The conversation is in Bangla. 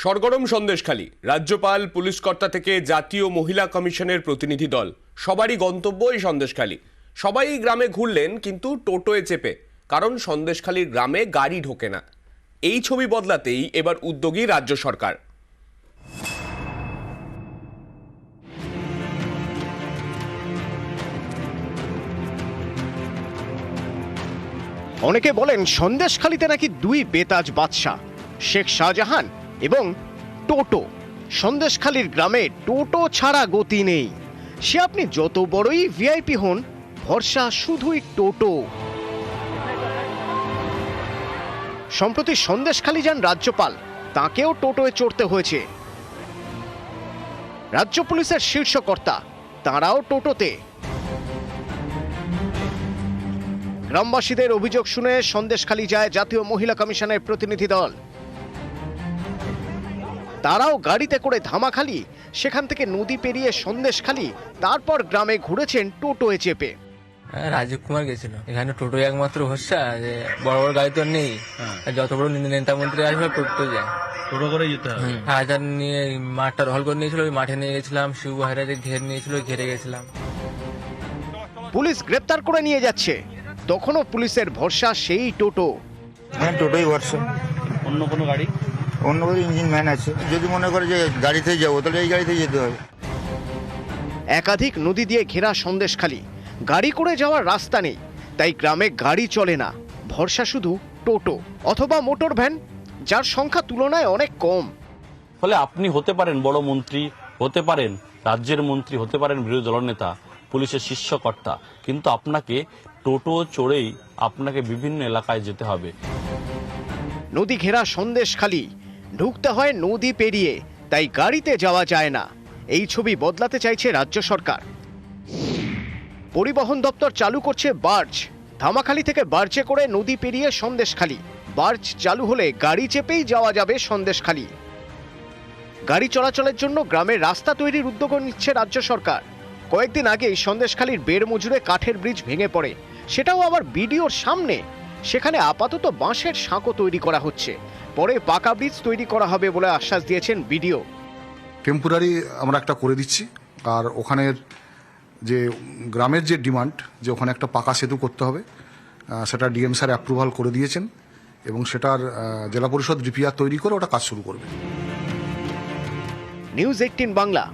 সরগরম সন্দেশখালী। রাজ্যপাল, পুলিশ কর্তা থেকে জাতীয় মহিলা কমিশনের প্রতিনিধি দল, সবারই গন্তব্য এই সন্দেশখালী। সবাই গ্রামে ঘুরলেন, কিন্তু টোটোয় চেপে, কারণ সন্দেশখালীর গ্রামে গাড়ি ঢোকে না। এই ছবি বদলাতেই এবার উদ্যোগী রাজ্য সরকার। অনেকে বলেন সন্দেশখালীতে নাকি দুই বেতাজ বাদশা, শেখ শাহজাহান এবং টোটো। সন্দেশখালীর গ্রামে টোটো ছাড়া গতি নেই। সে আপনি যত বড়ই ভিআইপি হন, ভরসা শুধুই টোটো। সম্প্রতি সন্দেশখালী যান রাজ্যপাল, তাকেও টোটোয় চড়তে হয়েছে। রাজ্য পুলিশের শীর্ষ কর্তা, তাঁরাও টোটোতে। গ্রামবাসীদের অভিযোগ শুনে সন্দেশখালী যায় জাতীয় মহিলা কমিশনের প্রতিনিধি দল। তারাও গাড়িতে করে ধামাখালি, সেখান থেকে নদী পেরিয়ে সন্দেশখালী, তারপর গ্রামে ঘুরেছেন টোটোয় চেপে। রাজীব কুমার গেছিল। এখানে টোটো একমাত্র ভরসা, যে বড় বড় গাড়ি তো নেই। যত বড় নেতা মন্ত্রী আসবে টোটো যায়, টোটো করে যেতে হবে। হাজার নিয়ে মাঠটা রহল করে নিয়েছিল, ওই মাঠে নিয়ে গেছিলাম। শিব ভাইরাজে ঘেরে নিয়েছিল, ঘেরে গেছিলাম। পুলিশ গ্রেপ্তার করে নিয়ে যাচ্ছে, তখনও পুলিশের ভরসা সেই টোটো। হ্যাঁ, টোটোই ভরসা। অন্য কোনো গাড়ি? অন্য কোনো ইঞ্জিন ভ্যান আছে। যদি মনে করে যে গাড়িতে যাবো, তাহলে এই গাড়িতে যেতে হবে। একাধিক নদী দিয়ে ঘেরা সন্দেশখালী, গাড়ি করে যাওয়ার রাস্তা নেই, তাই গ্রামে গাড়ি চলে না। ভরসা শুধু টোটো অথবা মোটর ভ্যান, যার সংখ্যা তুলনায় অনেক কম। ফলে আপনি হতে পারেন বড় মন্ত্রী, হতে পারেন রাজ্যের মন্ত্রী, হতে পারেন বিরোধী দলনেতা, পুলিশের শীর্ষ কর্তা, কিন্তু আপনাকে টোটো চড়েই আপনাকে বিভিন্ন এলাকায় যেতে হবে। নদী ঘেরা সন্দেশখালী, ঢুকতে হয় নদী পেরিয়ে, তাই গাড়িতে যাওয়া যায় না। এই ছবি বদলাতে চাইছে রাজ্য সরকার। পরিবহন দপ্তর চালু করছে বার্জ। ধামাখালী থেকে বার্জে করে নদী পেরিয়ে সন্দেশখালী। বার্জ চালু হলে গাড়ি চেপেই যাওয়া যাবে সন্দেশখালী। গাড়ি চলাচলের জন্য গ্রামের রাস্তা তৈরির উদ্যোগ নিচ্ছে রাজ্য সরকার। কয়েকদিন আগেই সন্দেশখালীর বেড় মজুরে কাঠের ব্রিজ ভেঙে পড়ে, সেটাও আবার বিডিওর সামনে। সেখানে আপাতত বাঁশের সাঁকো তৈরি করা হচ্ছে, পরে পাকা ব্রিজ তৈরি করা হবে বলে আশ্বাস দিয়েছেন বিডিও। টেম্পোরারি আমরা একটা করে দিচ্ছি, আর ওখানের যে গ্রামের যে ডিমান্ড, যে ওখানে একটা পাকা সেতু করতে হবে, সেটা ডিএম স্যার অ্যাপ্রুভাল করে দিয়েছেন, এবং সেটার জেলা পরিষদ ডিপিআর তৈরি করে ওটা কাজ শুরু করবে। নিউজ 18 বাংলা।